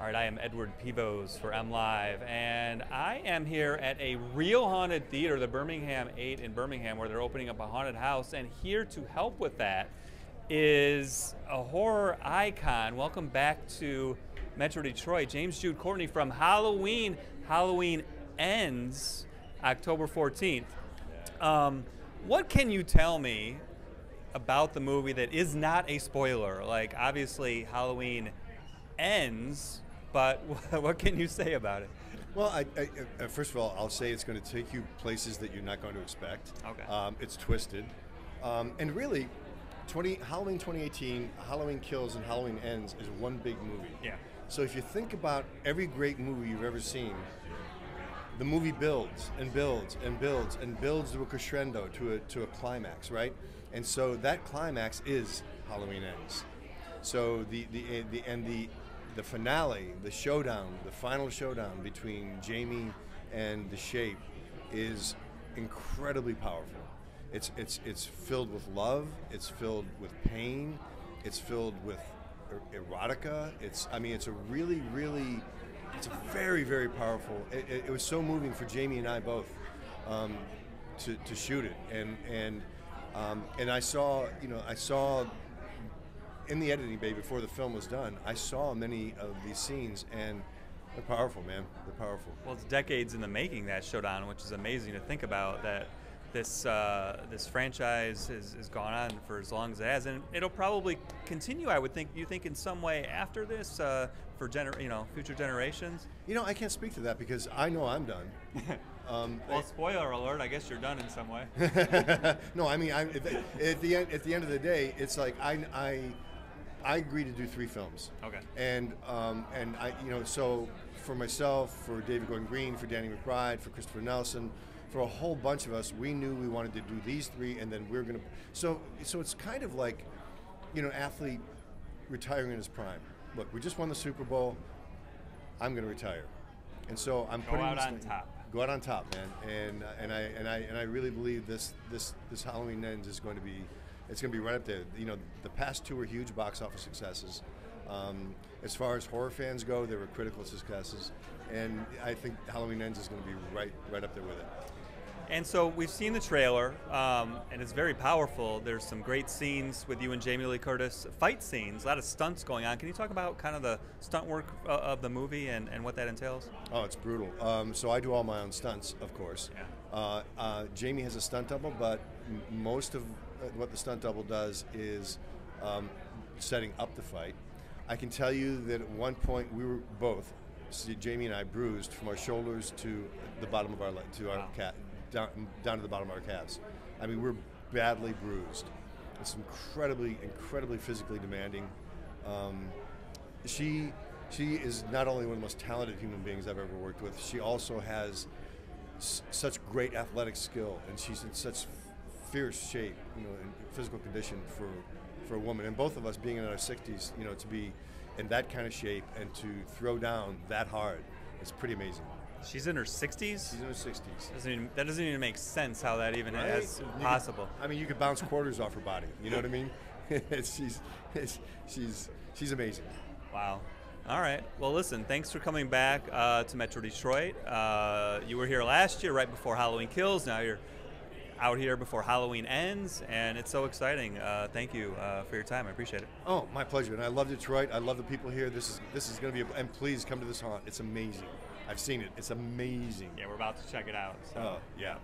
All right, I am Edward Pevos for MLive, and I am here at a real haunted theater, the Birmingham 8 in Birmingham, where they're opening up a haunted house. And here to help with that is a horror icon. Welcome back to Metro Detroit, James Jude Courtney from Halloween. Halloween ends October 14th. What can you tell me about the movie that is not a spoiler? Like, obviously, Halloween ends, but what can you say about it? Well, first of all, I'll say it's going to take you places that you're not going to expect. Okay. It's twisted. And really, Halloween 2018, Halloween Kills and Halloween Ends is one big movie. Yeah. So if you think about every great movie you've ever seen, the movie builds and builds and builds and builds to a crescendo, to a climax, right? And so that climax is Halloween Ends. So the finale, the showdown, the final showdown between Jamie and the Shape is incredibly powerful. It's filled with love. It's filled with pain. It's filled with erotica. It's very, very powerful. It was so moving for Jamie and I both to shoot it, and I saw in the editing bay before the film was done, I saw many of these scenes, and they're powerful, man. They're powerful. Well, it's decades in the making, that showdown, which is amazing to think about, that this franchise has gone on for as long as it has, and it'll probably continue, I would think. You think in some way after this for future generations? I can't speak to that because I know I'm done. Well, spoiler alert, I guess you're done in some way. No, I mean, at the end of the day, it's like I agreed to do 3 films. Okay. And I, so for myself, for David Gordon Green, for Danny McBride, for Christopher Nelson, for a whole bunch of us, we knew we wanted to do these 3, and then we're gonna. So it's kind of like, athlete retiring in his prime. Look, we just won the Super Bowl. I'm gonna retire, and so I'm putting out on top. Go out on top, man. And I really believe this Halloween Ends is going to be. It's going to be right up there. The past 2 were huge box office successes. As far as horror fans go, they were critical successes, and I think Halloween Ends is going to be right up there with it. And so we've seen the trailer, and it's very powerful. There's some great scenes with you and Jamie Lee Curtis, fight scenes, a lot of stunts going on. Can you talk about kind of the stunt work of the movie and what that entails? Oh, it's brutal. So I do all my own stunts, of course. Yeah. Jamie has a stunt double, but most of what the stunt double does is setting up the fight. I can tell you that at one point we were both, Jamie and I, bruised from our shoulders to the bottom of our leg, to our down to the bottom of our calves. I mean, we're badly bruised. It's incredibly physically demanding. She is not only one of the most talented human beings I've ever worked with, she also has such great athletic skill, and she's in such fierce shape, and physical condition for a woman. And both of us being in our 60s, to be in that kind of shape and to throw down that hard, it's pretty amazing. She's in her 60s? She's in her 60s. That doesn't even make sense how that even is possible. You could bounce quarters off her body. You know what I mean? She's amazing. Wow. All right. Well, listen, thanks for coming back to Metro Detroit. You were here last year right before Halloween Kills. Now you're out here before Halloween Ends, and it's so exciting. Thank you for your time. I appreciate it. Oh, my pleasure. And I love Detroit. I love the people here. This is going to be and please come to this haunt. It's amazing. I've seen it. It's amazing. Yeah, we're about to check it out. So. Yeah.